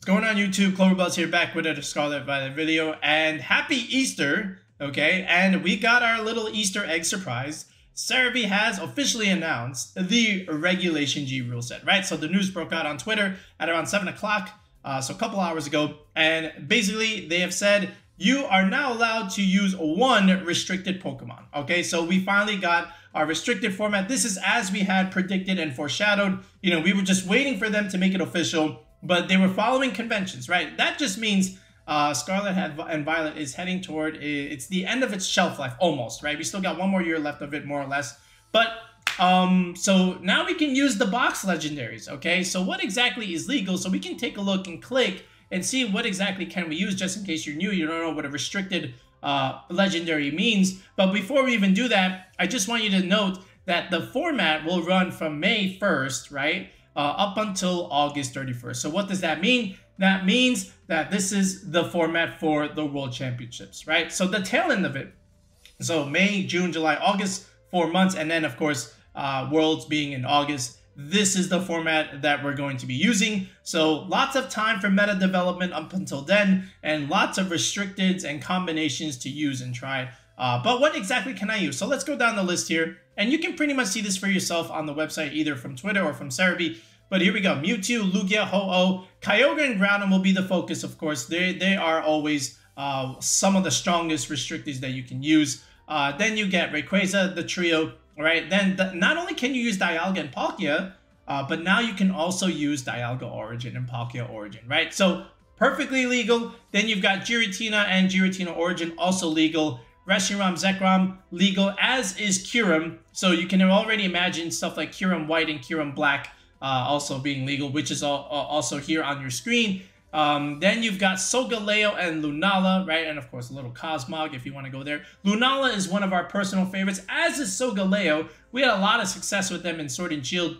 What's going on YouTube? Cloverbells here, back with a Scarlet Violet video, and happy Easter, okay? And we got our little Easter egg surprise. CeraVe has officially announced the Regulation G rule set, right? So the news broke out on Twitter at around 7 o'clock, so a couple hours ago, and basically they have said you are now allowed to use one restricted Pokemon, okay? So we finally got our restricted format. This is as we had predicted and foreshadowed. You know, we were just waiting for them to make it official, but they were following conventions, right? That just means Scarlet and Violet is heading toward, it's the end of its shelf life, almost, right? We still got one more year left of it, more or less. But, so now we can use the box legendaries, okay? So what exactly is legal? So we can take a look and click and see what exactly can we use, just in case you're new, you don't know what a restricted legendary means. But before we even do that, I just want you to note that the format will run from May 1st, right? Up until August 31st. So what does that mean? That means that this is the format for the World Championships, right? So the tail end of it. So May, June, July, August, 4 months. And then, of course, Worlds being in August. This is the format that we're going to be using. So lots of time for meta development up until then, and lots of restricteds and combinations to use and try. But what exactly can I use? So let's go down the list here. And you can pretty much see this for yourself on the website, either from Twitter or from CeraVe. But here we go. Mewtwo, Lugia, Ho-Oh, Kyogre, and Groudon will be the focus, of course. They are always some of the strongest restricteds that you can use. Then you get Rayquaza, the trio, right? Then not only can you use Dialga and Palkia, but now you can also use Dialga Origin and Palkia Origin, right? So perfectly legal. Then you've got Giratina and Giratina Origin, also legal. Reshiram, Zekrom, legal, as is Kyurem. So you can already imagine stuff like Kyurem White and Kyurem Black also being legal, which is also here on your screen. Then you've got Solgaleo and Lunala, right? And of course, a little Cosmog if you want to go there. Lunala is one of our personal favorites, as is Solgaleo. We had a lot of success with them in Sword and Shield.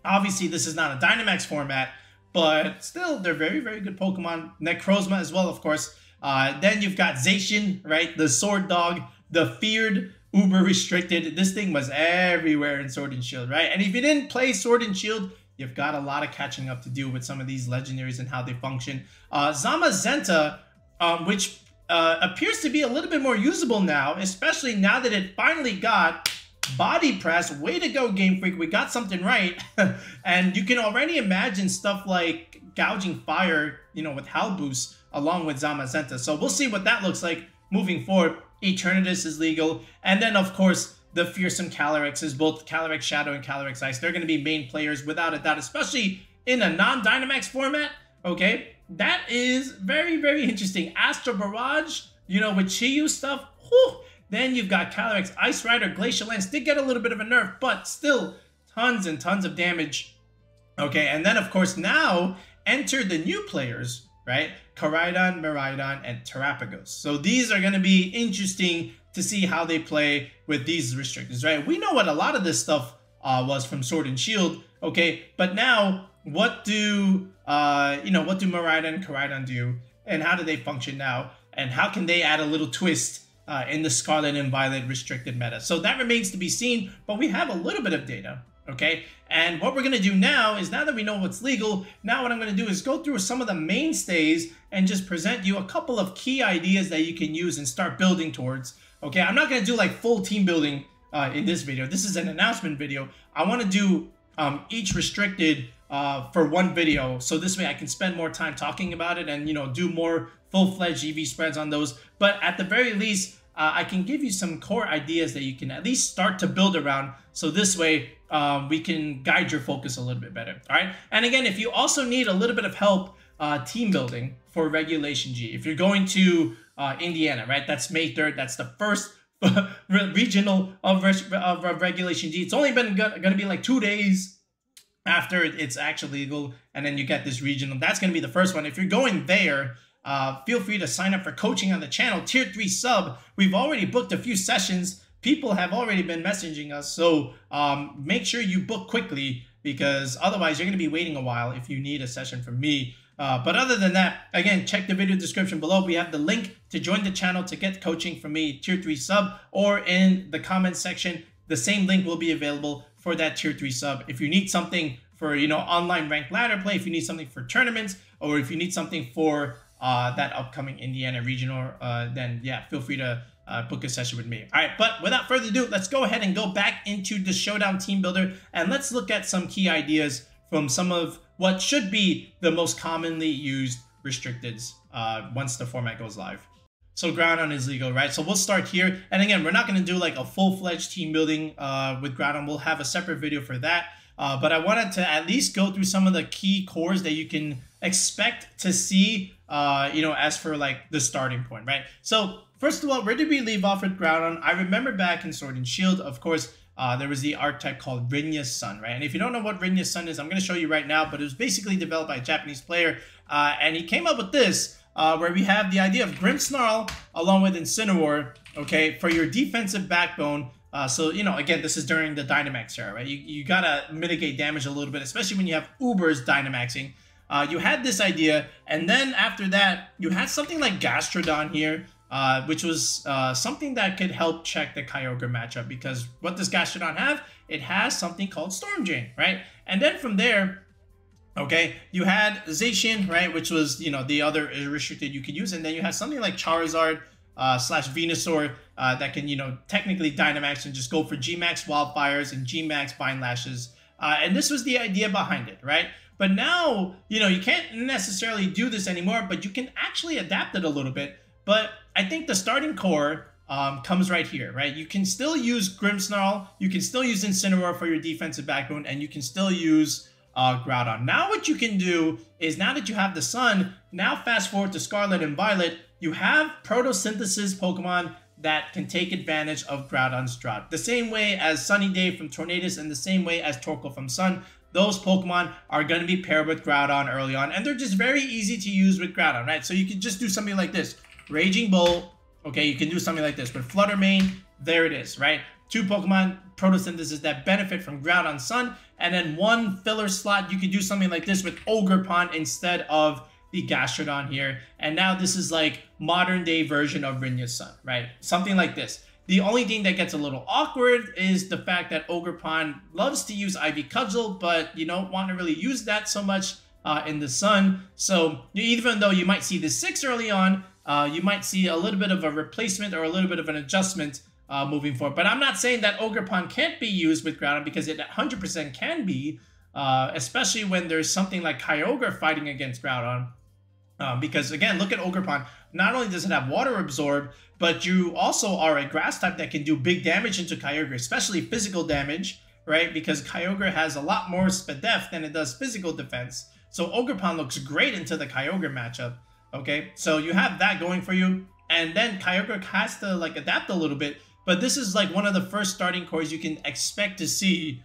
Obviously, this is not a Dynamax format, but still, they're very, very good Pokemon. Necrozma as well, of course. Then you've got Zacian, right? The Sword Dog, the feared uber restricted. This thing was everywhere in Sword and Shield, right? And if you didn't play Sword and Shield, you've got a lot of catching up to do with some of these legendaries and how they function. Zamazenta, which appears to be a little bit more usable now, especially now that it finally got Body Press. Way to go, Game Freak. We got something right. And you can already imagine stuff like gouging fire, you know, with Howl Boost along with Zamazenta. So we'll see what that looks like moving forward. Eternatus is legal. And then, of course, the fearsome Calyrex, both Calyrex-Shadow and Calyrex-Ice. They're going to be main players without a doubt, especially in a non-Dynamax format. Okay, that is very, very interesting. Astro Barrage, you know, with Chiyu stuff. Whew. Then you've got Calyrex-Ice Rider. Glacial Lance did get a little bit of a nerf, but still tons and tons of damage. Okay, and then, of course, now enter the new players, right? Koraidon, Miraidon, and Terapagos. So these are going to be interesting to see how they play with these restrictions, right? We know what a lot of this stuff was from Sword and Shield, okay? But now, what do what do Miraidon and Koraidon do, and how do they function now, and how can they add a little twist in the Scarlet and Violet restricted meta? So that remains to be seen, but we have a little bit of data. Okay, and what we're going to do now is, now that we know what's legal, now what I'm going to do is go through some of the mainstays and just present you a couple of key ideas that you can use and start building towards. Okay, I'm not going to do like full team building in this video. This is an announcement video. I want to do each restricted for one video, so this way I can spend more time talking about it and, you know, do more full-fledged EV spreads on those. But at the very least, I can give you some core ideas that you can at least start to build around. So this way, we can guide your focus a little bit better. All right. And again, if you also need a little bit of help team building for Regulation G, if you're going to Indiana, right? That's May 3rd. That's the first regional of Regulation G. It's only been going to be like 2 days after it's actually legal. And then you get this regional. That's going to be the first one. If you're going there, feel free to sign up for coaching on the channel. Tier 3 sub. We've already booked a few sessions. People have already been messaging us. So make sure you book quickly, because otherwise you're going to be waiting a while if you need a session from me. But other than that, again, check the video description below. We have the link to join the channel to get coaching from me, Tier 3 sub, or in the comments section, the same link will be available for that Tier 3 sub. If you need something for, you know, online ranked ladder play, if you need something for tournaments, or if you need something for that upcoming Indiana regional, then yeah, feel free to book a session with me. All right, but without further ado, let's go ahead and go back into the Showdown Team Builder, and let's look at some key ideas from some of what should be the most commonly used restricteds once the format goes live. So Groudon is legal, right? So we'll start here. And again, we're not going to do like a full-fledged team building with Groudon. We'll have a separate video for that. But I wanted to at least go through some of the key cores that you can expect to see, you know, as for like the starting point, right? So first of all, where did we leave off with Groudon? I remember back in Sword and Shield, of course, there was the archetype called Rinya's Sun, right? And if you don't know what Rinya's Sun is, I'm going to show you right now, but it was basically developed by a Japanese player. And he came up with this, where we have the idea of Grimmsnarl along with Incineroar, okay, for your defensive backbone. So, you know, again, this is during the Dynamax era, right? You got to mitigate damage a little bit, especially when you have Ubers Dynamaxing. You had this idea, and then after that, you had something like Gastrodon here, which was something that could help check the Kyogre matchup, because what does Gastrodon have? It has something called Storm Drain, right? And then from there, okay, you had Zacian, right, which was, you know, the other restricted you could use, and then you had something like Charizard slash Venusaur that can, you know, technically Dynamax and just go for G-Max Wildfires and G-Max Vine Lashes. And this was the idea behind it, right? But now, you know, you can't necessarily do this anymore, but you can actually adapt it a little bit. But I think the starting core comes right here, right? You can still use Grimmsnarl, you can still use Incineroar for your defensive backbone, and you can still use Groudon. Now what you can do is, now that you have the Sun, now fast forward to Scarlet and Violet, you have photosynthesis Pokemon that can take advantage of Groudon's drought. The same way as Sunny Day from Tornadus and the same way as Torkoal from Sun, those Pokemon are going to be paired with Groudon early on, and they're just very easy to use with Groudon, right? So you can just do something like this. Raging Bolt, okay, you can do something like this. With Flutter Mane, there it is, right? Two Pokemon photosynthesis that benefit from Groudon Sun, and then one filler slot, you could do something like this with Ogerpon instead of the Gastrodon here. And now this is like modern day version of Rinya's Sun, right? Something like this. The only thing that gets a little awkward is the fact that Ogerpon loves to use Ivy Cudgel, but you don't want to really use that so much in the Sun. So even though you might see the 6 early on, you might see a little bit of a replacement or a little bit of an adjustment moving forward. But I'm not saying that Ogerpon can't be used with Groudon, because it 100% can be, especially when there's something like Kyogre fighting against Groudon. Because again, look at Ogerpon. Not only does it have Water Absorb, but you also are a grass type that can do big damage into Kyogre, especially physical damage, right? Because Kyogre has a lot more Spadef than it does physical defense. So Ogerpon looks great into the Kyogre matchup, okay? So you have that going for you. And then Kyogre has to like adapt a little bit, but this is like one of the first starting cores you can expect to see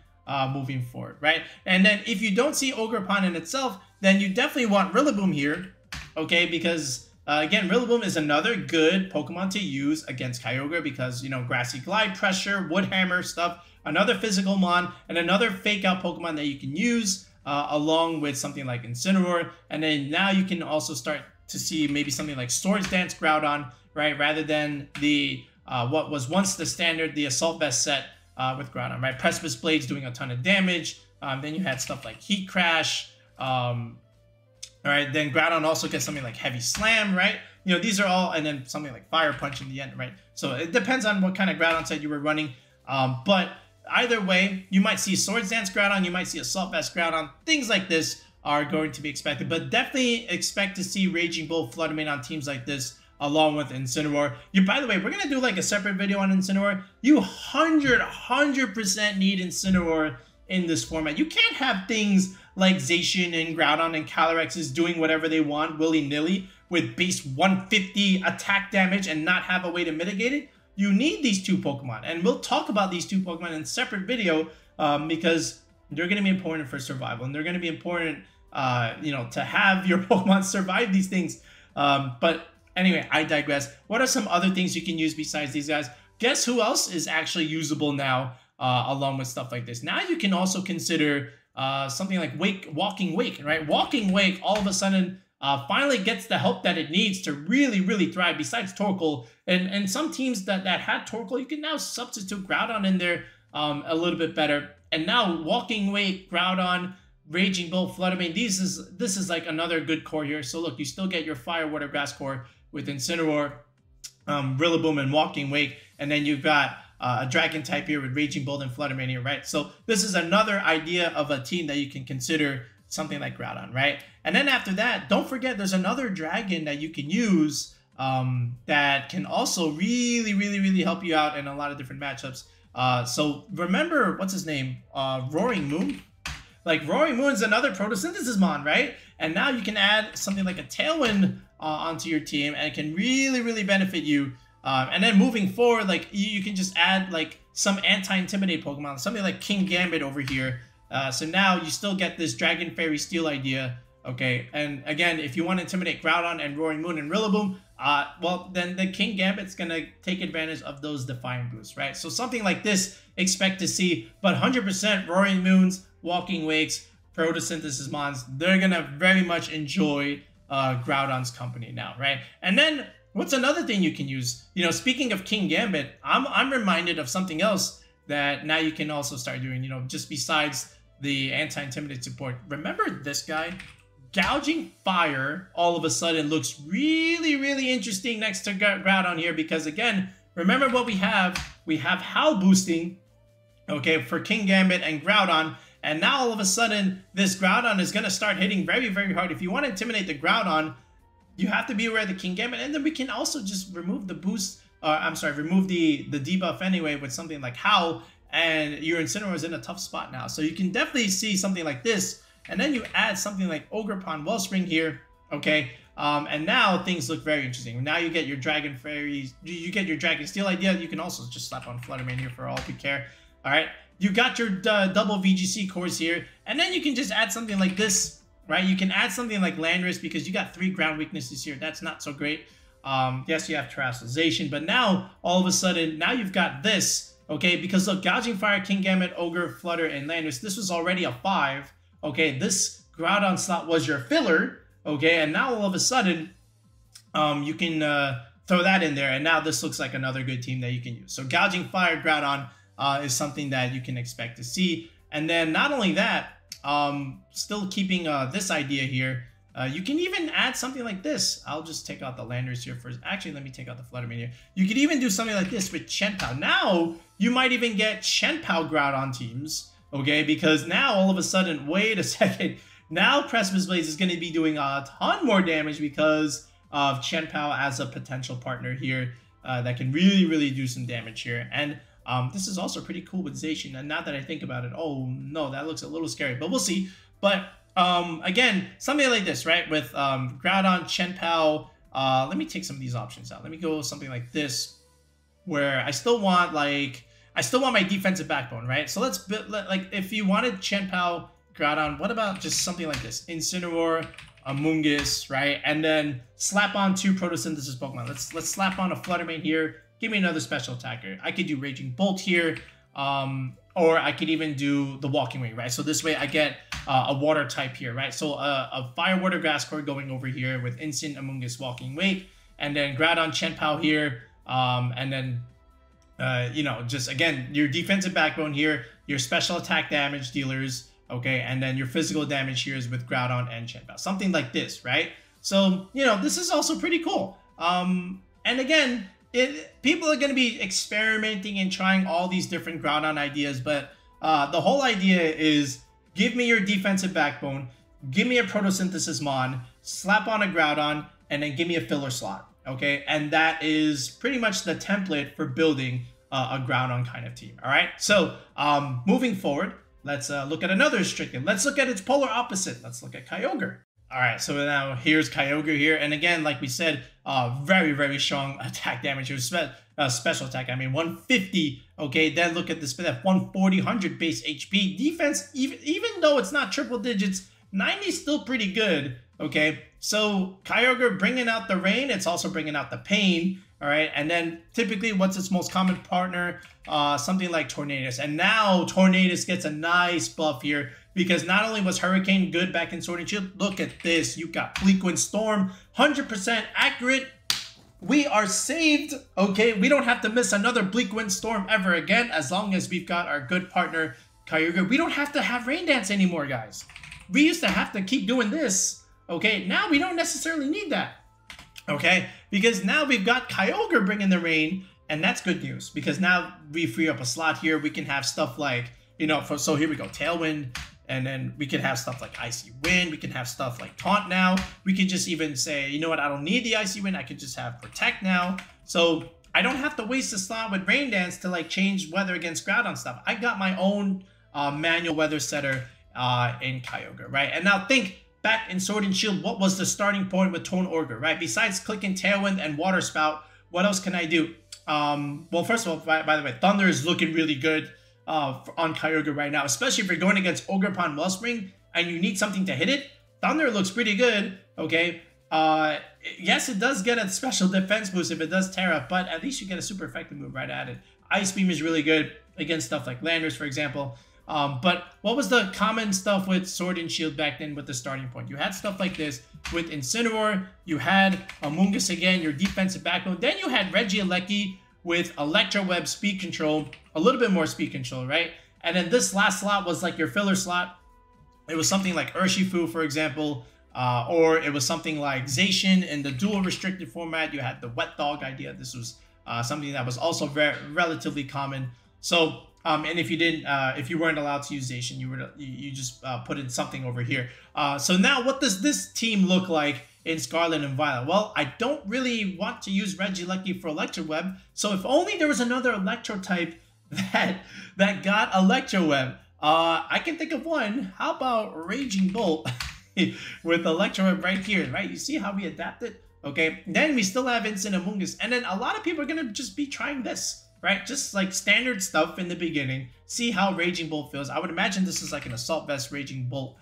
moving forward, right? And then if you don't see Ogerpon in itself, then you definitely want Rillaboom here, okay? Because again, Rillaboom is another good Pokemon to use against Kyogre, because, you know, Grassy Glide Pressure, Wood Hammer stuff, another physical mon, and another fake out Pokemon that you can use along with something like Incineroar. And then now you can also start to see maybe something like Swords Dance Groudon, right? Rather than the what was once the standard, the Assault Vest set with Groudon, right? Precipice Blades doing a ton of damage. Then you had stuff like Heat Crash. All right, then Groudon also gets something like Heavy Slam, right? You know, these are all, and then something like Fire Punch in the end, right? So it depends on what kind of Groudon set you were running. But either way, you might see Swords Dance Groudon, you might see Assault Vest Groudon. Things like this are going to be expected, but definitely expect to see Raging Bull, Flutter Mane on teams like this, along with Incineroar. By the way, we're going to do like a separate video on Incineroar. You 100% need Incineroar in this format. You can't have things like Zacian and Groudon and Calyrex is doing whatever they want willy-nilly with base 150 attack damage and not have a way to mitigate it. You need these two Pokemon, and we'll talk about these two Pokemon in a separate video because they're going to be important for survival, and they're going to be important, you know, to have your Pokemon survive these things. But anyway, I digress. What are some other things you can use besides these guys? Guess who else is actually usable now along with stuff like this? Now you can also consider something like Walking Wake, right? Walking Wake all of a sudden finally gets the help that it needs to really thrive besides Torkoal. And some teams that had Torkoal, you can now substitute Groudon in there a little bit better. And now Walking Wake, Groudon, Raging Bolt, Flutter Mane. This is like another good core here. So look, you still get your Fire, Water, Grass core with Incineroar, Rillaboom, and Walking Wake. And then you've got a Dragon type here with Raging Bolt and Flutter Mane here, right? So this is another idea of a team that you can consider something like Groudon, right? And then after that, don't forget there's another Dragon that you can use that can also really help you out in a lot of different matchups. So remember, what's his name? Roaring Moon? Like, Roaring Moon's another photosynthesis mon, right? And now you can add something like a Tailwind onto your team, and it can really benefit you. And then moving forward, like, you can just add, like, some anti-intimidate Pokemon, something like King Gambit over here. So now you still get this Dragon Fairy Steel idea, okay? And again, if you want to intimidate Groudon and Roaring Moon and Rillaboom, well, then the King Gambit's going to take advantage of those Defiant boosts, right? So something like this, expect to see, but 100% Roaring Moons, Walking Wakes, Photosynthesis Mons, they're going to very much enjoy Groudon's company now, right? And then, what's another thing you can use? You know, speaking of King Gambit, I'm reminded of something else that now you can also start doing, you know, just besides the anti-intimidate support. Remember this guy? Gouging Fire all of a sudden looks really interesting next to Groudon here, because again, remember what we have? We have Howl boosting, okay, for King Gambit and Groudon, and now all of a sudden this Groudon is going to start hitting very hard. If you want to intimidate the Groudon, you have to be aware of the King Gambit, and then we can also just remove the boost, remove the debuff anyway with something like Howl, and your Incineroar is in a tough spot now. So you can definitely see something like this. And then you add something like Ogerpon Wellspring here, okay? And now things look very interesting. Now you get your Dragon Fairies, you get your Dragon Steel idea. You can also just slap on Flutter Mane here for all you care, all right? You got your double VGC cores here, and then you can just add something like this, right? You can add something like Landorus because you got 3 ground weaknesses here. That's not so great. Yes, you have Terastallization, but now, all of a sudden, now you've got this, okay? Because look, Gouging Fire, King Gambit, Ogre, Flutter, and Landorus, this was already a 5. Okay, this Groudon slot was your filler, okay, and now all of a sudden, you can throw that in there, and now this looks like another good team that you can use. So Gouging Fire Groudon is something that you can expect to see. And then not only that, still keeping this idea here, you can even add something like this. I'll just take out the Landers here first. Actually, let me take out the Flutter Mane here. You could even do something like this with Chien-Pao. Now, you might even get Chien-Pao Groudon teams. Okay, because now all of a sudden, wait a second, now Precipice Blaze is going to be doing a ton more damage because of Chien-Pao as a potential partner here that can really do some damage here. And this is also pretty cool with Zacian. And now that I think about it, oh no, that looks a little scary, but we'll see. But again, something like this, right? With Groudon, Chien-Pao, let me take some of these options out. Let me go something like this, where I still want my defensive backbone, right? So let's build, like, if you wanted Chien-Pao, Groudon, what about just something like this? Incineroar, Amoonguss, right? And then slap on 2 photosynthesis Pokemon. Let's slap on a Flutter Mane here. Give me another special attacker. I could do Raging Bolt here, or I could even do the Walking Wing, right? So this way I get a water type here, right? So a Fire, Water, Grass core going over here with Instant, Amoonguss, Walking Wake, and then Groudon, Chien-Pao here, and then you know, just again, your defensive backbone here, your special attack damage dealers, okay, and then your physical damage here is with Groudon and Chien-Pao. Something like this, right? So, you know, this is also pretty cool. And again, people are going to be experimenting and trying all these different Groudon ideas, but the whole idea is give me your defensive backbone, give me a photosynthesis mon, slap on a Groudon, and then give me a filler slot, okay? And that is pretty much the template for building a Groudon kind of team, all right? So, moving forward, let's look at another Stricken. Let's look at its polar opposite. Let's look at Kyogre. All right, so now here's Kyogre here. And again, like we said, very strong attack damage here. Special attack, I mean, 150, okay? Then look at this, 140, 100 base HP. Defense, even though it's not triple digits, 90 is still pretty good, okay? So Kyogre bringing out the rain, it's also bringing out the pain, all right? And then typically, what's its most common partner? Something like Tornadus. And now Tornadus gets a nice buff here because not only was Hurricane good back in Sword and Shield, look at this. You got Bleakwind Storm, 100% accurate. We are saved, okay? We don't have to miss another Bleakwind Storm ever again as long as we've got our good partner, Kyogre. We don't have to have Rain Dance anymore, guys. we used to have to keep doing this. Okay, now we don't necessarily need that. Okay, because now we've got Kyogre bringing the rain, and that's good news because now we free up a slot here. We can have stuff like, you know, so here we go, Tailwind, and then we can have stuff like Icy Wind. We can have stuff like Taunt now. We can just even say, you know what, I don't need the Icy Wind. I can just have Protect now. So I don't have to waste a slot with Rain Dance to like change weather against Groudon stuff. I got my own manual weather setter in Kyogre, right? And now think back in Sword and Shield, what was the starting point with Tone Ogre, right? Besides clicking Tailwind and Water Spout, what else can I do? Well, first of all, by the way, Thunder is looking really good on Kyogre right now, especially if you're going against Ogerpon Wellspring and you need something to hit it. Thunder looks pretty good, okay? Yes, it does get a special defense boost if it does Terra, but at least you get a super effective move right at it. Ice Beam is really good against stuff like Landers, for example. But what was the common stuff with Sword and Shield back then with the starting point? You had stuff like this with Incineroar, you had Amoonguss again, your defensive backbone, then you had Regieleki with Electro Web speed control, a little bit more speed control, right? And then this last slot was like your filler slot. It was something like Urshifu, for example, or it was something like Zacian in the dual restricted format. You had the Wet Dog idea. This was something that was also relatively common. So, and if you didn't, if you weren't allowed to use Zacian, you just put in something over here. So now, what does this team look like in Scarlet and Violet? Well, I don't really want to use Regieleki for Electro Web. So if only there was another Electro type that got Electro Web. I can think of one. How about Raging Bolt with Electro Web right here, right? You see how we adapted? Okay, then we still have Instant Amoonguss. And then a lot of people are going to just be trying this, right? Just like standard stuff in the beginning. See how Raging Bolt feels. I would imagine this is like an Assault Vest Raging Bolt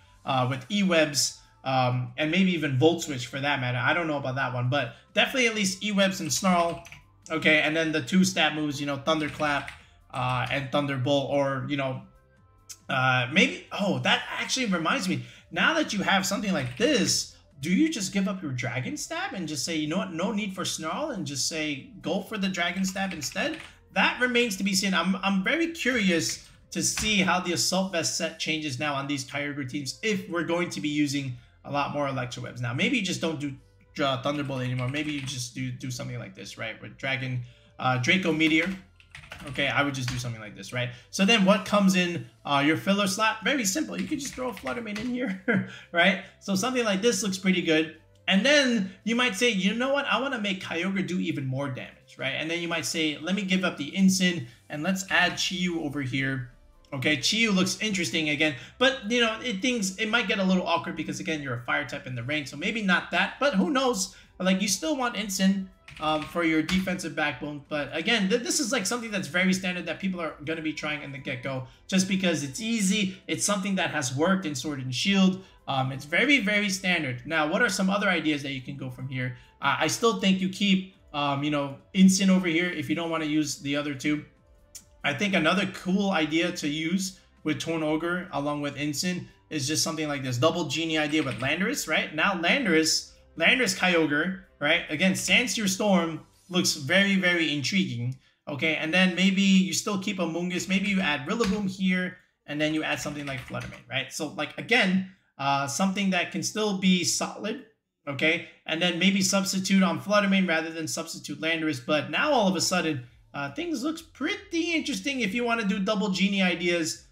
with E-Webs and maybe even Volt Switch for that matter. I don't know about that one, but definitely at least E-Webs and Snarl. Okay, and then the two stat moves, you know, Thunderclap and Thunderbolt, or, you know, maybe, oh, that actually reminds me. Now that you have something like this, do you just give up your Dragon Stab and just say, you know what, no need for Snarl, and just say, go for the Dragon Stab instead? That remains to be seen. I'm very curious to see how the Assault Vest set changes now on these Kyogre teams if we're going to be using a lot more Electro Webs. Now, maybe you just don't do Thunderbolt anymore. Maybe you just do something like this, right? With Dragon, Draco Meteor. Okay, I would just do something like this, right? So then what comes in your filler slot? Very simple. You could just throw a Flutter Mane in here, right? So something like this looks pretty good. And then you might say, you know what? I want to make Kyogre do even more damage, right? And then you might say, let me give up the Incin and let's add Chi-Yu over here. Okay, Chi-Yu looks interesting again, but you know, it might get a little awkward because again, you're a fire type in the rain, so maybe not that, but who knows? Like, you still want Incin for your defensive backbone, but again, this is like something that's very standard that people are going to be trying in the get-go just because it's easy. It's something that has worked in Sword and Shield. It's very, very standard. Now, what are some other ideas that you can go from here? I still think you keep, you know, Incin over here if you don't want to use the other two. I think another cool idea to use with Tone Ogre along with Incin is just something like this double Genie idea with Landorus, right? Now Landorus Kyogre, right? Again, Sandsear Storm looks very, very intriguing. Okay, and then maybe you still keep Amoonguss. Maybe you add Rillaboom here, and then you add something like Flutter Mane, right? So like again, something that can still be solid. Okay, and then maybe substitute on Flutter Mane rather than substitute Landorus. But now all of a sudden, things looks pretty interesting if you want to do double Genie ideas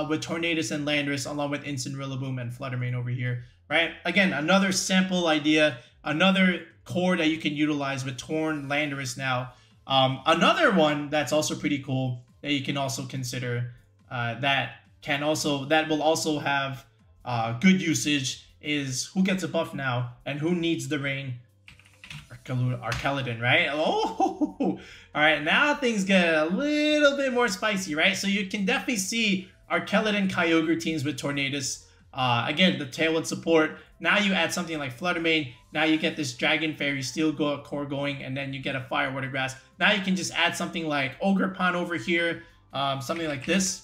with Tornadus and Landorus along with Incin, Rillaboom, and Flutter Mane over here, right? Again, another sample idea, another core that you can utilize with Torn, Landorus now. Another one that's also pretty cool that you can also consider that will also have good usage is who gets a buff now and who needs the rain. Arcaladon, right? Oh, all right. Now things get a little bit more spicy, right? So you can definitely see Arcaladon Kyogre teams with Tornadus. Again, the Tailwind support. Now you add something like Flutter Mane. Now you get this Dragon Fairy Steel core going, and then you get a Fire Water Grass. Now you can just add something like Ogerpon over here, something like this.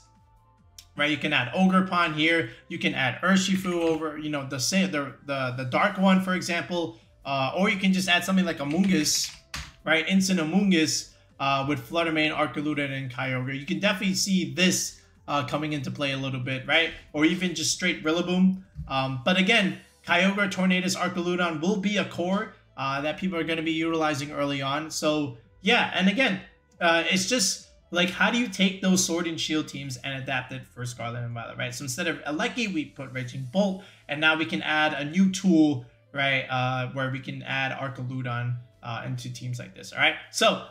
Right, you can add Ogerpon here. You can add Urshifu over, you know, the dark one, for example. Or you can just add something like Amoonguss, right? Instant Amoonguss with Flutter Mane, Arcaluda, and Kyogre. You can definitely see this coming into play a little bit, right? Or even just straight Rillaboom. But again, Kyogre, Tornadus, Archaludon will be a core that people are going to be utilizing early on. So yeah, and again, it's just like, how do you take those Sword and Shield teams and adapt it for Scarlet and Violet, right? So instead of Aleki, we put Raging Bolt, and now we can add a new tool, right, where we can add Archaludon into teams like this. All right, so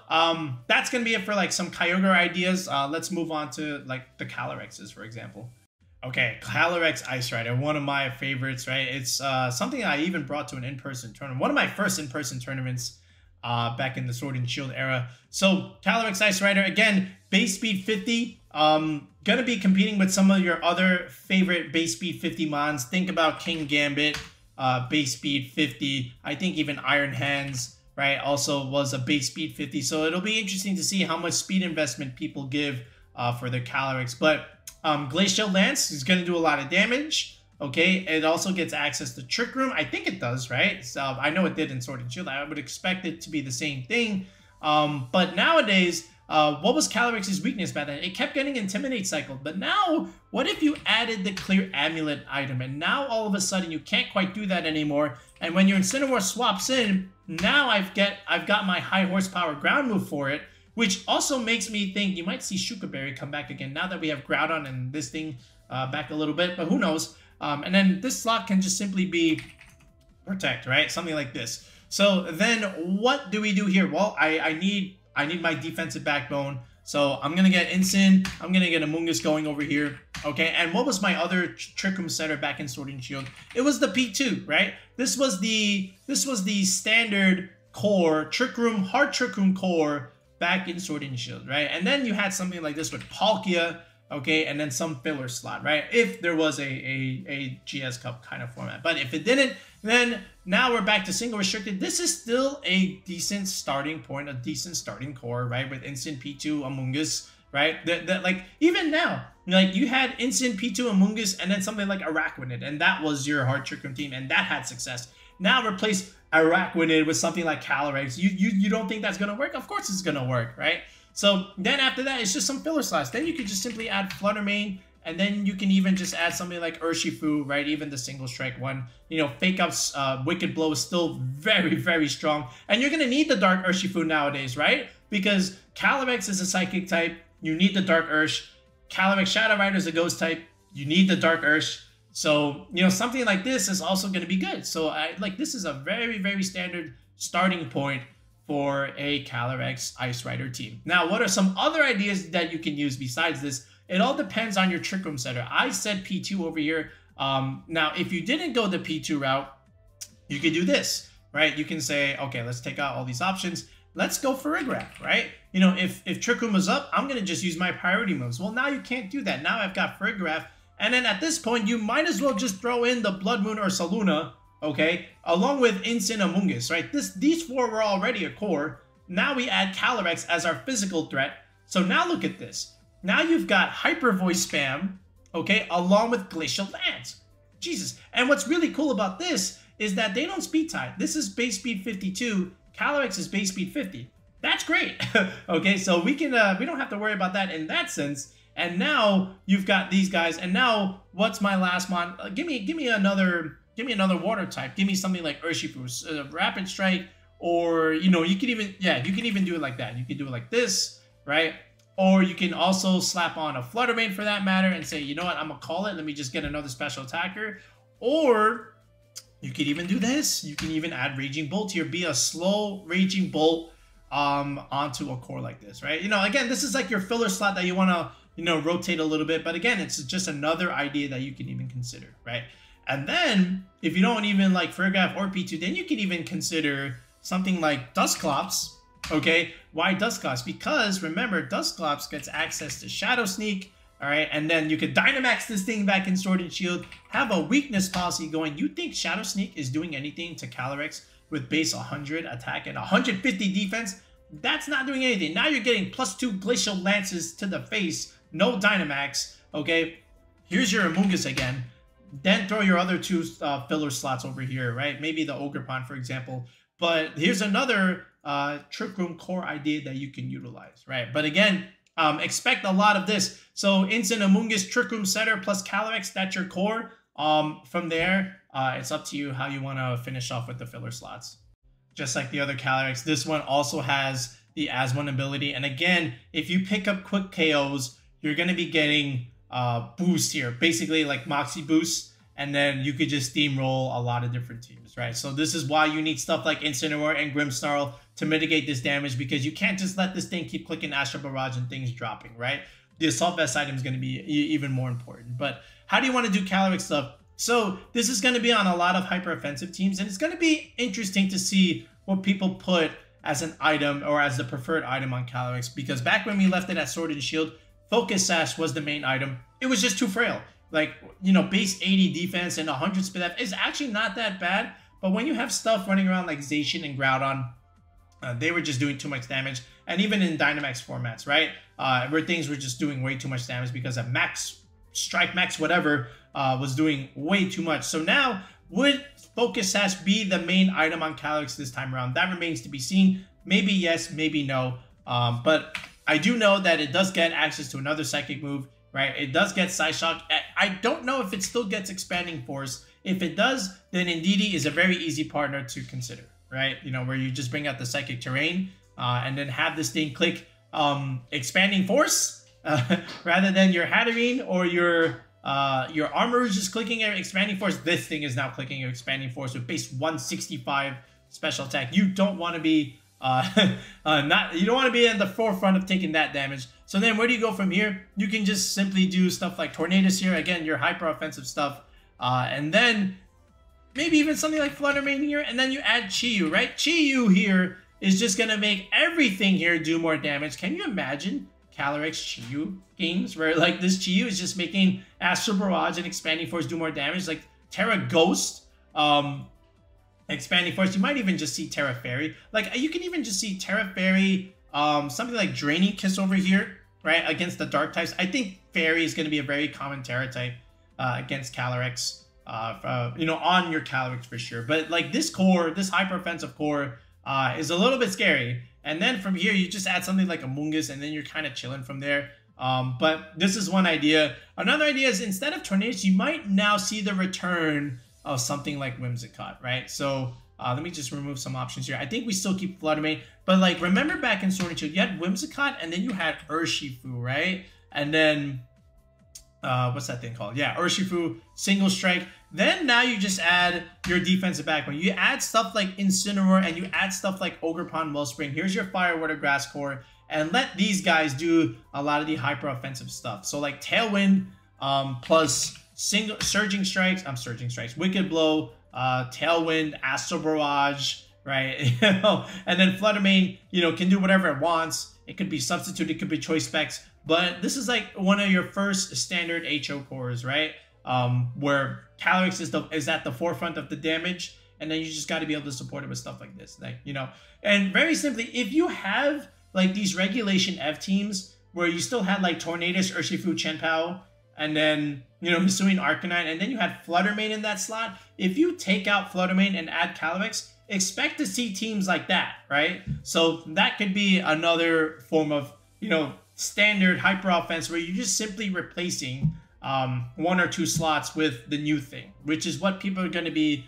that's gonna be it for like some Kyogre ideas. Let's move on to like the Calyrexes, for example. Okay, Calyrex-Ice Rider, one of my favorites, right? It's something I even brought to an in-person tournament, one of my first in-person tournaments back in the Sword and Shield era. So Calyrex-Ice Rider, again, base speed 50. Gonna be competing with some of your other favorite base speed 50 mons. Think about King Gambit, base speed 50. I think even Iron Hands, right, also was a base speed 50. So it'll be interesting to see how much speed investment people give for the Calyrex. But Glacial Lance is going to do a lot of damage. Okay, it also gets access to Trick Room. I think it does, right? So I know it did in Sword and Shield. I would expect it to be the same thing. But nowadays, what was Calyrex's weakness back then? It kept getting Intimidate cycled. But now, what if you added the Clear Amulet item? And now all of a sudden, you can't quite do that anymore. And when your Incineroar swaps in, now I've got my high horsepower ground move for it, which also makes me think you might see Shuka Berry come back again now that we have Groudon and this thing back a little bit, but who knows? And then this slot can just simply be Protect, right? Something like this. So then what do we do here? Well, I need my defensive backbone. So I'm gonna get Incin, I'm gonna get Amoonguss going over here. Okay, and what was my other Trick Room setter back in Sword and Shield? It was the P2, right? This was the standard core, hard Trick Room core back in Sword and Shield, right? And then you had something like this with Palkia, okay, and then some filler slot, right? If there was a GS Cup kind of format. But if it didn't, then now we're back to single restricted. This is still a decent starting point, a decent starting core, right? With Instant P2, Amoonguss, right? That like, even now, like you had Instant P2, Amoonguss, and then something like Araquanid, and that was your hard Trick Room team, and that had success. Now replace Araquanid with something like Calyrex. You don't think that's gonna work? Of course it's gonna work, right? So then after that, it's just some filler slots. Then you could just simply add Flutter Mane, and then you can even just add something like Urshifu, right? Even the single strike one. You know, Fake Out's Wicked Blow is still very, very strong. And you're gonna need the Dark Urshifu nowadays, right? Because Calyrex is a Psychic type, you need the Dark Ursh. Calyrex-Shadow Rider is a Ghost type, you need the Dark Ursh. So, you know, something like this is also going to be good. So, this is a very, very standard starting point for a Calyrex-Ice Rider team. Now, what are some other ideas that you can use besides this? It all depends on your Trick Room setter. I said P2 over here. Now, if you didn't go the P2 route, you could do this, right? You can say, okay, let's take out all these options. Let's go for Farigiraf, right? You know, if Trick Room was up, I'm going to just use my priority moves. Well, now you can't do that. Now I've got Farigiraf. And then at this point, you might as well just throw in the Blood Moon or Saluna, okay? Along with Incin, Amoonguss, right? These four were already a core. Now we add Calyrex as our physical threat. So now look at this. Now you've got Hyper Voice Spam, okay? Along with Glacial Lance. Jesus. And what's really cool about this is that they don't speed tie. This is base speed 52. Calyrex is base speed 50. That's great. Okay, so we can we don't have to worry about that in that sense. And now you've got these guys. And now what's my last mon? Give me another water type. Give me something like Urshifu, Rapid Strike, or you know, you can even do it like that. You can do it like this, right? Or you can also slap on a Flutter Mane for that matter and say, you know what, I'm gonna call it. Let me just get another special attacker. Or you could even do this. You can even add Raging Bolt here. Be a slow Raging Bolt onto a core like this, right? You know, again, this is like your filler slot that you want to, you know, rotate a little bit. But again, it's just another idea that you can even consider, right? And then if you don't even like Farigiraf or P2, then you can even consider something like Dusclops, okay? Why Dusclops? Because remember, Dusclops gets access to Shadow Sneak, all right? And then you could Dynamax this thing back in Sword and Shield, have a weakness policy going. You think Shadow Sneak is doing anything to Calyrex with base 100 attack and 150 defense? That's not doing anything. Now you're getting +2 Glacial Lances to the face, no Dynamax, okay? Here's your Amoonguss again. Then throw your other two filler slots over here, right? Maybe the Ogerpon, for example. But here's another Trick Room core idea that you can utilize, right? But again, expect a lot of this. So Instant Amoonguss, Trick Room Setter plus Calyrex, that's your core. From there, it's up to you how you want to finish off with the filler slots. Just like the other Calyrex, this one also has the As One ability. And again, if you pick up quick KOs, you're going to be getting boost here. Basically like Moxie boost. And then you could just steamroll a lot of different teams, right? So this is why you need stuff like Incineroar and Grimmsnarl to mitigate this damage, because you can't just let this thing keep clicking Astral Barrage and things dropping, right? The Assault Vest item is going to be even more important. But how do you want to do Calyrex stuff? So this is going to be on a lot of hyper offensive teams, and it's going to be interesting to see what people put as an item or as the preferred item on Calyrex, because back when we left it at Sword and Shield, Focus Sash was the main item. It was just too frail. Like, you know, base 80 defense and 100 speed F is actually not that bad. But when you have stuff running around like Zacian and Groudon, they were just doing too much damage. And even in Dynamax formats, right? Where things were just doing way too much damage because of Max, Strike Max, whatever, was doing way too much. So now, would Focus Sash be the main item on Calyrex this time around? That remains to be seen. Maybe yes, maybe no. But I do know that it does get access to another Psychic move. Right, it does get Psyshock. I don't know if it still gets Expanding Force. If it does, then Indeedee is a very easy partner to consider, right? You know, where you just bring out the Psychic Terrain and then have this thing click Expanding Force rather than your Hatterene or your Armor just clicking Expanding Force. This thing is now clicking Expanding Force with base 165 special attack. You don't want to be you don't want to be in the forefront of taking that damage. So then where do you go from here? You can just simply do stuff like Tornadus here. Again, your hyper offensive stuff. And then maybe even something like Flutter Mane here. And then you add Chi-Yu, right? Chi-Yu here is just going to make everything here do more damage. Can you imagine Calyrex Chi-Yu games where like this Chi-Yu is just making Astral Barrage and Expanding Force do more damage? Like Terra Ghost, Expanding Force. You might even just see Terra Fairy. Like you can even just see Terra Fairy, something like Draining Kiss over here, right? Against the dark types. I think Fairy is going to be a very common Terra type against Calyrex, you know, on your Calyrex for sure. But like this core, this hyper offensive core is a little bit scary. And then from here, you just add something like Amoonguss, and then you're kind of chilling from there. But this is one idea. Another idea is instead of Tornadus, you might now see the return of something like Whimsicott, right? So let me just remove some options here. I think we still keep Flutter Mane, but like remember back in Sword and Shield, you had Whimsicott and then you had Urshifu, right? And then what's that thing called? Yeah, Urshifu, Single Strike. Then now you just add your defensive backbone. You add stuff like Incineroar and you add stuff like Ogerpon, Wellspring. Here's your Fire, Water, Grass core, and let these guys do a lot of the hyper offensive stuff. So like Tailwind plus Surging Strikes, Wicked Blow, Tailwind, Astral Barrage, right? You know, and then Flutter Mane, you know, can do whatever it wants. It could be Substitute, it could be Choice Specs, but this is like one of your first standard HO cores, right? Where Calyrex is at the forefront of the damage, and then you just got to be able to support it with stuff like this, like, you know. And very simply, if you have like these Regulation F teams where you still had like Tornadus, Urshifu, Chenpao, and then, you know, Hisuian Arcanine, and then you had Flutter Mane in that slot. If you take out Flutter Mane and add Calyrex, expect to see teams like that, right? So that could be another form of, you know, standard hyper offense where you're just simply replacing one or two slots with the new thing, which is what people are going to be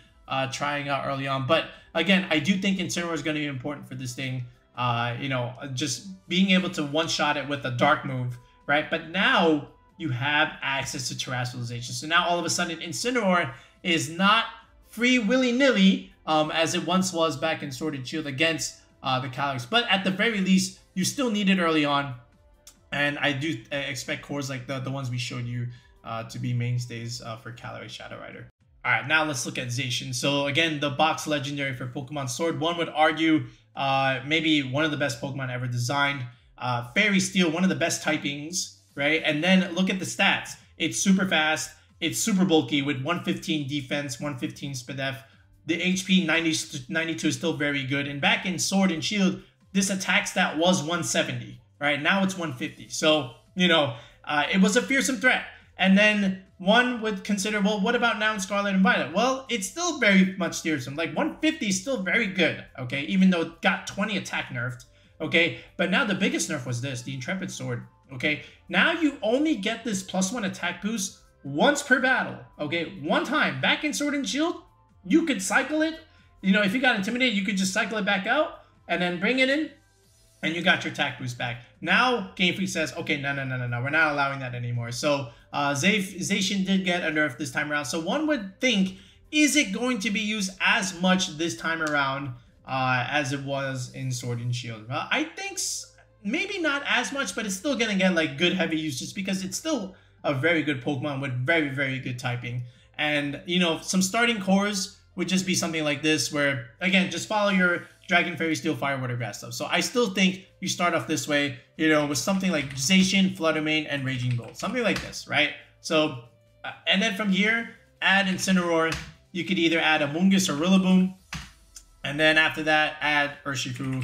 trying out early on. But again, I do think Incineroar is going to be important for this thing. You know, just being able to one-shot it with a dark move, right? But now you have access to Terrestrialization. So now all of a sudden Incineroar is not free willy-nilly as it once was back in Sword and Shield against the Calyrex. But at the very least, you still need it early on. And I do expect cores like the ones we showed you to be mainstays for Calyrex-Shadow Rider. All right, now let's look at Zacian. So again, the box legendary for Pokemon Sword. One would argue maybe one of the best Pokemon ever designed. Fairy Steel, one of the best typings, right? And then look at the stats. It's super fast. It's super bulky with 115 defense, 115 speed F. The HP 92 is still very good. And back in Sword and Shield, this attack stat was 170, right? Now it's 150. So, you know, it was a fearsome threat. And then one would consider, well, what about now in Scarlet and Violet? Well, it's still very much fearsome. Like 150 is still very good, okay? Even though it got 20 attack nerfed, okay? But now the biggest nerf was this, the Intrepid Sword. okay? Now you only get this +1 attack boost once per battle, okay? One time. Back in Sword and Shield, you could cycle it. You know, if you got intimidated, you could just cycle it back out and then bring it in, and you got your attack boost back. Now, Game Freak says, okay, no, we're not allowing that anymore. So, Zacian did get a nerf this time around. So one would think, is it going to be used as much this time around as it was in Sword and Shield? Well, I think maybe not as much, but it's still going to get like good heavy use just because it's still a very good Pokemon with very, very good typing. And, you know, some starting cores would just be something like this where, again, just follow your Dragon, Fairy, Steel, Fire, Water, Grass stuff. So I still think you start off this way, you know, with something like Zacian, Flutter Mane, and Raging Bolt. Something like this, right? So, and then from here, add Incineroar. You could either add Amoonguss or Rillaboom. And then after that, add Urshifu,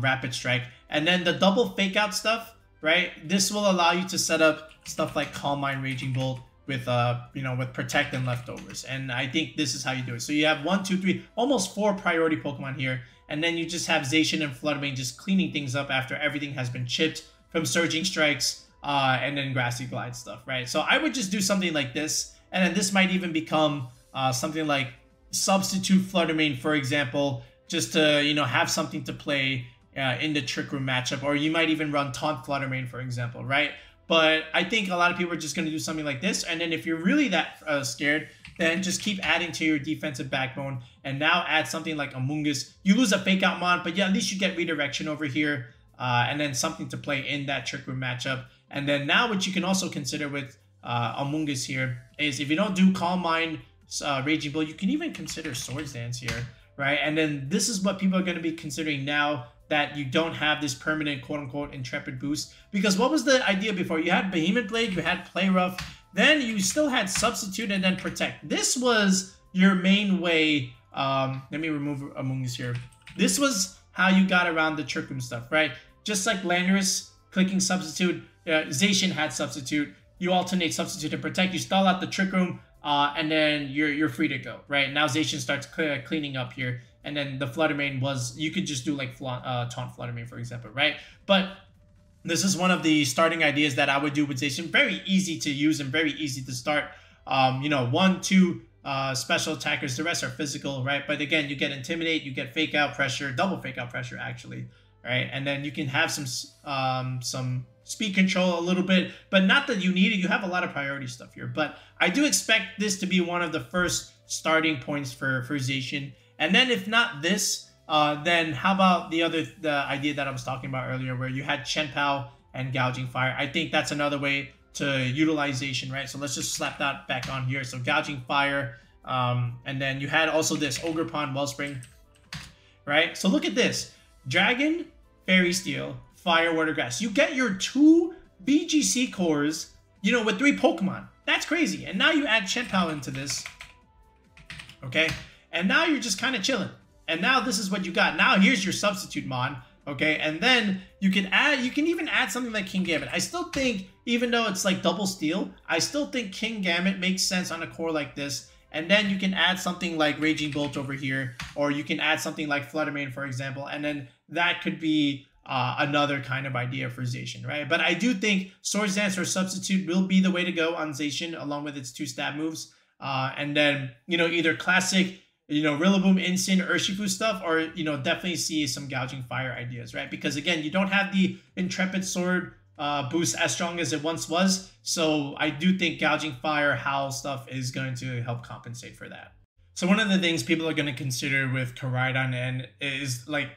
Rapid Strike. And then the double Fake Out stuff, right? This will allow you to set up stuff like Calm Mind, Raging Bolt, with you know, with Protect and Leftovers. And I think this is how you do it. So you have 1, 2, 3, almost 4 priority Pokemon here, and then you just have Zacian and Flutter Mane just cleaning things up after everything has been chipped from Surging Strikes and then Grassy Glide stuff, right? So I would just do something like this, and then this might even become something like substitute Flutter Mane, for example, just to, you know, have something to play in the Trick Room matchup, or you might even run Taunt Flutter Mane, for example, right? But I think a lot of people are just going to do something like this. And then if you're really that scared, then just keep adding to your defensive backbone. And now add something like Amoonguss. You lose a Fake Out Mon, but yeah, at least you get Redirection over here. And then something to play in that Trick Room matchup. And then now what you can also consider with Amoonguss here is if you don't do Calm Mind, Raging Bull, you can even consider Swords Dance here, right? And then this is what people are going to be considering now that you don't have this permanent quote-unquote intrepid boost. Because what was the idea before? You had Behemoth Blade, you had Play Rough, then you still had Substitute and then Protect. This was your main way. Let me remove Amoonguss here. This was how you got around the Trick Room stuff, right? Just like Landorus, clicking Substitute, Zacian had Substitute. You alternate Substitute and Protect, you stall out the Trick Room, and then you're free to go, right? Now Zacian starts cleaning up here. And then the Flutter Mane was, you could just do like Taunt Flutter Mane, for example, right? But this is one of the starting ideas that I would do with Zacian. Very easy to use and very easy to start. You know, 1, 2 special attackers. The rest are physical, right? But again, you get Intimidate, you get Fake Out Pressure, double Fake Out Pressure, actually, right? And then you can have some speed control a little bit, but not that you need it. You have a lot of priority stuff here. But I do expect this to be one of the first starting points for Zacian. And then if not this, then how about the idea that I was talking about earlier where you had Chen-Pao and Gouging Fire? I think that's another way to utilization, right? So let's just slap that back on here. So Gouging Fire, and then you had also this Ogerpon Wellspring, right? So look at this. Dragon, Fairy Steel, Fire, Water, Grass. You get your 2 VGC cores, you know, with 3 Pokemon. That's crazy. And now you add Chen-Pao into this, okay? And now you're just kind of chilling. And now this is what you got. Now here's your substitute Mon, okay? And then you can even add something like Kingambit. I still think, even though it's like double steal, I still think Kingambit makes sense on a core like this. And then you can add something like Raging Bolt over here, or you can add something like Flutter Mane, for example. And then that could be another kind of idea for Zacian, right? But I do think Swords Dance or Substitute will be the way to go on Zacian, along with its 2 stab moves. And then, you know, either classic, you know, Rillaboom, Instant, Urshifu stuff, or, you know, definitely see some Gouging Fire ideas, right? Because, again, you don't have the Intrepid Sword boost as strong as it once was. So I do think Gouging Fire, Howl stuff is going to help compensate for that. So one of the things people are going to consider with Koraidon and is like,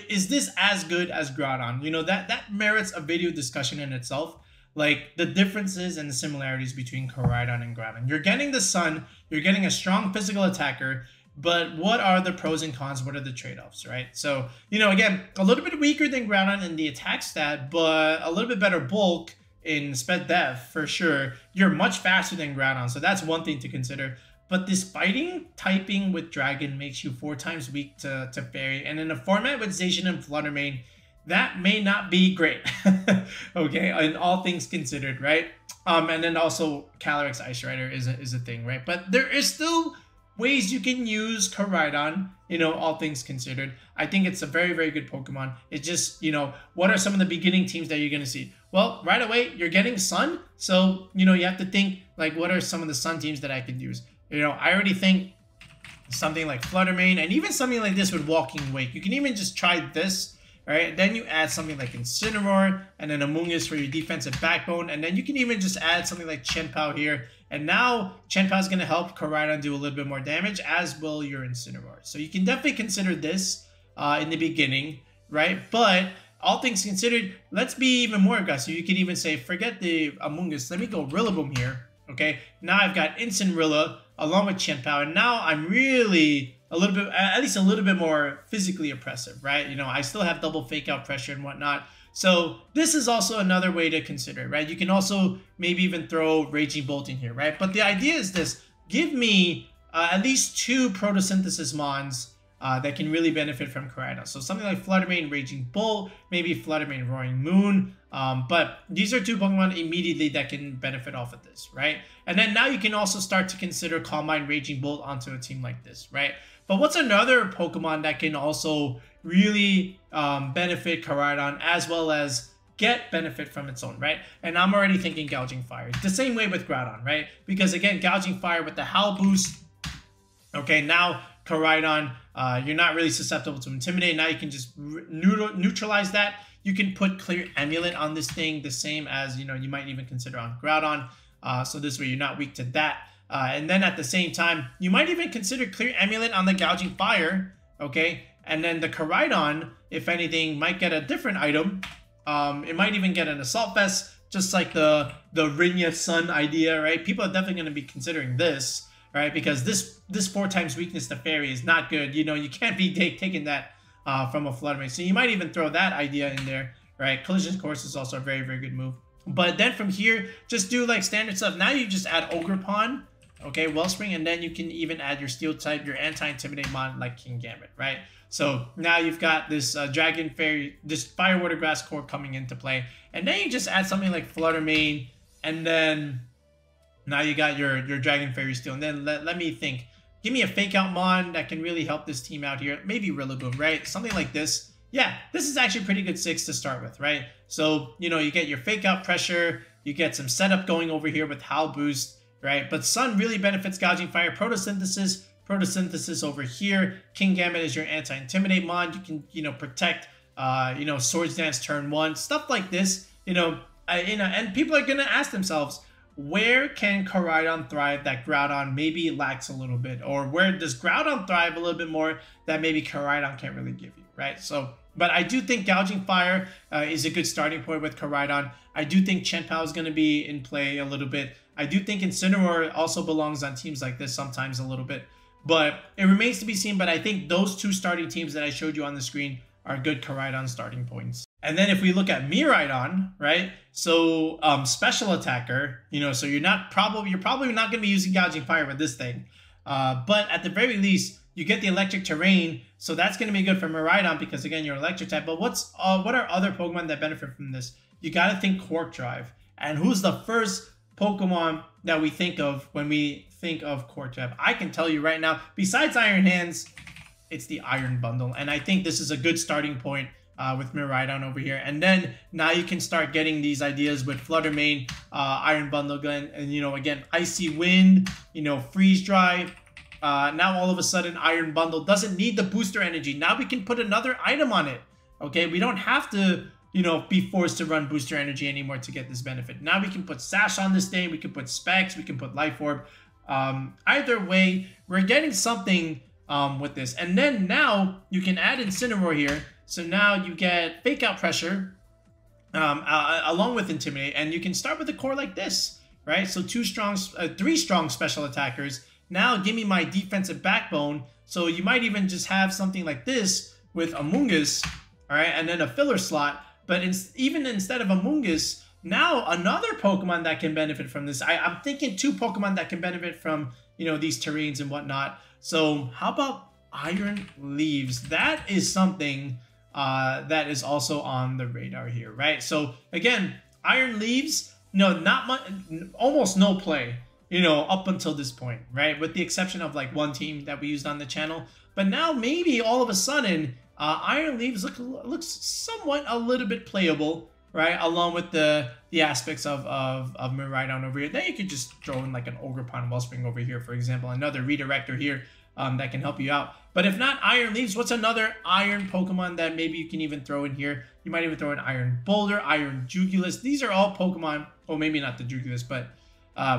is this as good as Groudon? You know, that merits a video discussion in itself. Like the differences and the similarities between Koraidon and Groudon. You're getting the Sun, you're getting a strong physical attacker, but what are the pros and cons? What are the trade-offs, right? So, you know, again, a little bit weaker than Groudon in the attack stat, but a little bit better bulk in sped dev for sure. You're much faster than Groudon, so that's one thing to consider. But this fighting typing with Dragon makes you 4 times weak to Fairy. And in a format with Zacian and Flutter Mane, that may not be great. Okay, in all things considered, right? And then also Calyrex-Ice Rider is a thing, right? But there is still ways you can use Koraidon, you know, all things considered. I think it's a very, very good Pokemon. It's just, you know, what are some of the beginning teams that you're going to see? Well, right away, you're getting Sun. So, you know, you have to think, like, what are some of the Sun teams that I could use? You know, I already think something like Fluttermane, and even something like this with Walking Wake. You can even just try this. All right, then you add something like Incineroar and then Amoonguss for your defensive backbone, and then you can even just add something like Chien-Pao here. And now Chien-Pao is going to help Koraidon do a little bit more damage, as will your Incineroar. So you can definitely consider this in the beginning, right? But all things considered, let's be even more aggressive. You can even say, forget the Amoonguss, let me go Rillaboom here. Okay, now I've got Incineroar along with Chien-Pao, and now I'm really a little bit, at least a little bit more physically oppressive, right? You know, I still have double fake out pressure and whatnot. So this is also another way to consider, right? You can also maybe even throw Raging Bolt in here, right? But the idea is this: give me at least 2 Photosynthesis Mons that can really benefit from Koraidon. So something like Fluttermane, Raging Bolt, maybe Fluttermane, Roaring Moon. But these are 2 Pokemon immediately that can benefit off of this, right? And then now you can also start to consider Calm Mind, Raging Bolt onto a team like this, right? But what's another Pokemon that can also really benefit Koraidon as well as get benefit from its own, right? And I'm already thinking Gouging Fire. The same way with Groudon, right? Because again, Gouging Fire with the Howl boost, okay, now Koraidon, you're not really susceptible to Intimidate. Now you can just neutralize that. You can put Clear Amulet on this thing, the same as, you know, you might even consider on Groudon. So this way you're not weak to that. And then at the same time, you might even consider Clear Amulet on the Gouging Fire, okay? And then the Koraidon, if anything, might get a different item. It might even get an Assault Vest, just like the Rinya Sun idea, right? People are definitely going to be considering this, right? Because this 4 times weakness to Fairy is not good. You know, you can't be taking that from a Fluttermane. So you might even throw that idea in there, right? Collision Course is also a very, very good move. But then from here, just do like standard stuff. Now you just add Ogerpon, okay, Wellspring, and then you can even add your Steel type, your Anti-Intimidate Mon like Kingambit, right? So now you've got this Dragon Fairy, this Fire Water Grass core coming into play. And then you just add something like Fluttermane, and then now you got your Dragon Fairy Steel. And then let me think. Give me a Fake Out Mon that can really help this team out here. Maybe Rillaboom, right? Something like this. Yeah, this is actually a pretty good 6 to start with, right? So, you know, you get your Fake Out Pressure, you get some setup going over here with Howl Boost, right? But Sun really benefits Gouging Fire, Photosynthesis over here. Kingambit is your Anti-Intimidate Mon. You can, you know, protect, you know, Swords Dance turn 1, stuff like this. You know, and people are gonna ask themselves, where can Koraidon thrive that Groudon maybe lacks a little bit, or where does Groudon thrive a little bit more that maybe Koraidon can't really give you, right? So, but I do think Gouging Fire is a good starting point with Koraidon. I do think Chien-Pao is going to be in play a little bit. I do think Incineroar also belongs on teams like this sometimes a little bit. But it remains to be seen. But I think those 2 starting teams that I showed you on the screen are good Koraidon starting points. And then if we look at Miraidon, right? So special attacker, you know, so you're probably not going to be using Gouging Fire with this thing. But at the very least, you get the electric terrain, so that's going to be good for Miraidon because, again, you're electric type. But what are other Pokemon that benefit from this? You got to think Quark Drive. And who's the first Pokemon that we think of when we think of Quark Drive? I can tell you right now, besides Iron Hands, it's the Iron Bundle. And I think this is a good starting point with Miraidon over here. And then now you can start getting these ideas with Fluttermane, Iron Bundle, and, you know, again, Icy Wind, you know, Freeze Dry. Now all of a sudden Iron Bundle doesn't need the booster energy. Now we can put another item on it. Okay, we don't have to, you know, be forced to run booster energy anymore to get this benefit. Now we can put Sash on this thing. We can put Specs. We can put Life Orb. Either way, we're getting something with this. And then now you can add Incineroar here. So now you get Fake Out Pressure along with Intimidate. And you can start with a core like this, right? So 3 strong special attackers. Now give me my defensive backbone. So you might even just have something like this with Amoonguss, all right, and then a filler slot. But even instead of Amoonguss, now another Pokemon that can benefit from this. I'm thinking 2 Pokemon that can benefit from, you know, these terrains and whatnot. So how about Iron Leaves? That is something that is also on the radar here, right? So again, Iron Leaves, no, not much, almost no play. you know, up until this point, right? With the exception of like one team that we used on the channel. But now maybe all of a sudden, Iron Leaves looks somewhat a little bit playable, right? Along with the aspects of Miraidon over here. Then you could just throw in like an Ogerpon Wellspring over here, for example. Another redirector here that can help you out. But if not Iron Leaves, what's another Iron Pokemon that maybe you can even throw in here? You might even throw in Iron Boulder, Iron Jugulus. These are all Pokemon, or maybe not the Jugulus, but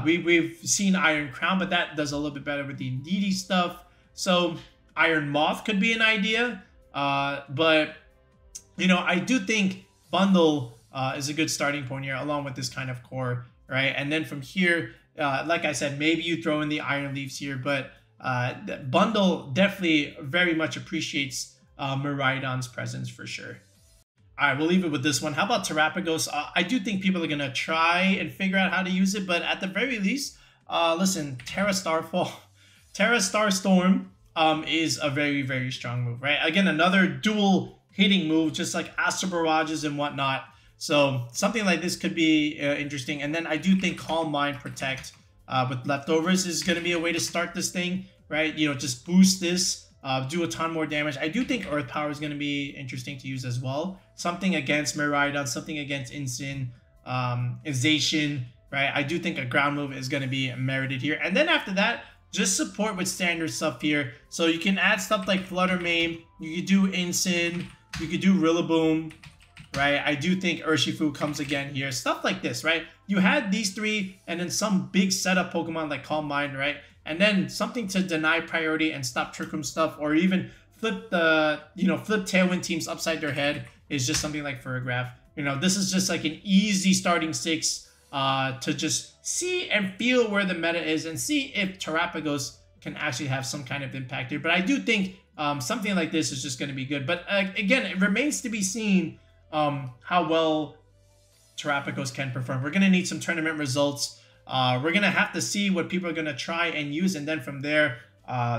we've seen Iron Crown, but that does a little bit better with the Indeedee stuff. So Iron Moth could be an idea. But, you know, I do think Bundle is a good starting point here, along with this kind of core, right? And then from here, like I said, maybe you throw in the Iron Leaves here, but Bundle definitely very much appreciates Miraidon's presence for sure. All right, we'll leave it with this one. How about Terapagos? I do think people are going to try and figure out how to use it, but at the very least, listen, Terra Starstorm is a very, very strong move, right? Again, another dual hitting move, just like Astral Barrages and whatnot. So something like this could be interesting. And then I do think Calm Mind Protect with Leftovers is going to be a way to start this thing, right? You know, just boost this, do a ton more damage. I do think Earth Power is going to be interesting to use as well. Something against Miraidon, something against Incin, Zacian, right? I do think a ground move is going to be merited here. And then after that, just support with standard stuff here. So you can add stuff like Flutter Mane, you could do Incin, you could do Rillaboom, right? I do think Urshifu comes again here. Stuff like this, right? You had these three and then some big setup Pokemon like Calm Mind, right? And then something to deny priority and stop Trick Room stuff, or even flip the, you know, flip Tailwind teams upside their head is just something like Furgraph. You know, this is just like an easy starting 6 to just see and feel where the meta is and see if Terapagos can actually have some kind of impact here. But I do think something like this is just going to be good. But again, it remains to be seen how well Terapagos can perform. We're going to need some tournament results. We're going to have to see what people are going to try and use. And then from there,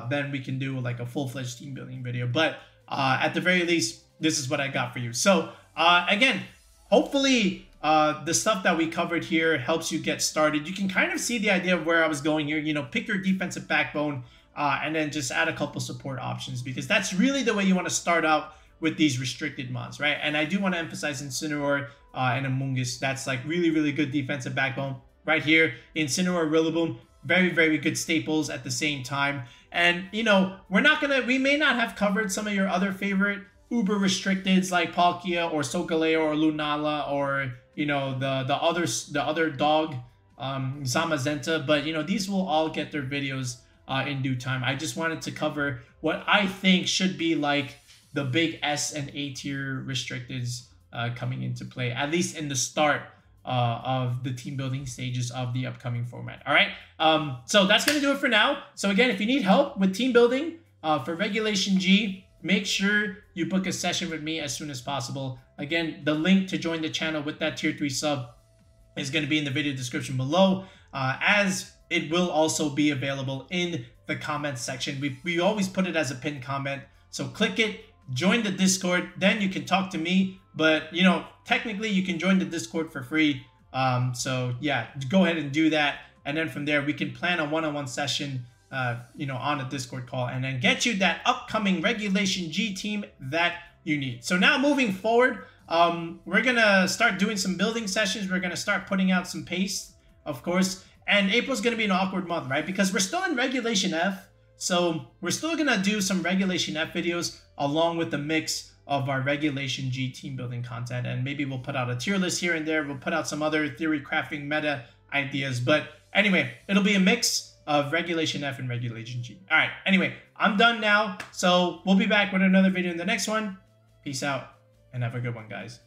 then we can do like a full-fledged team building video. But at the very least, this is what I got for you. So again, hopefully the stuff that we covered here helps you get started. You can kind of see the idea of where I was going here. You know, pick your defensive backbone and then just add a couple support options, because that's really the way you want to start out with these restricted mods, right? And I do want to emphasize Incineroar and Amoonguss. That's like really, really good defensive backbone right here. Incineroar, Rillaboom, very, very good staples at the same time. And, you know, we may not have covered some of your other favorite uber restricteds like Palkia or Solgaleo or Lunala, or, you know, the other dog, Zamazenta, but, you know, these will all get their videos in due time. I just wanted to cover what I think should be like the big S and A tier restricteds coming into play, at least in the start of the team building stages of the upcoming format. All right, so that's gonna do it for now. So again, if you need help with team building for Regulation G, make sure you book a session with me as soon as possible. Again, the link to join the channel with that tier 3 sub is going to be in the video description below, as it will also be available in the comments section. We always put it as a pinned comment, so click it, join the Discord, then you can talk to me. But, you know, technically you can join the Discord for free. So yeah, go ahead and do that. And then from there, we can plan a one-on-one session, you know, on a Discord call, and then get you that upcoming Regulation G team that you need. So now moving forward, we're going to start doing some building sessions. We're going to start putting out some paste, of course. And April's going to be an awkward month, right? Because we're still in Regulation F. So we're still going to do some Regulation F videos along with the mix of our Regulation G team building content. And maybe we'll put out a tier list here and there. We'll put out some other theory crafting meta ideas. But anyway, it'll be a mix of Regulation F and Regulation G. All right, anyway, I'm done now. So we'll be back with another video in the next one. Peace out and have a good one, guys.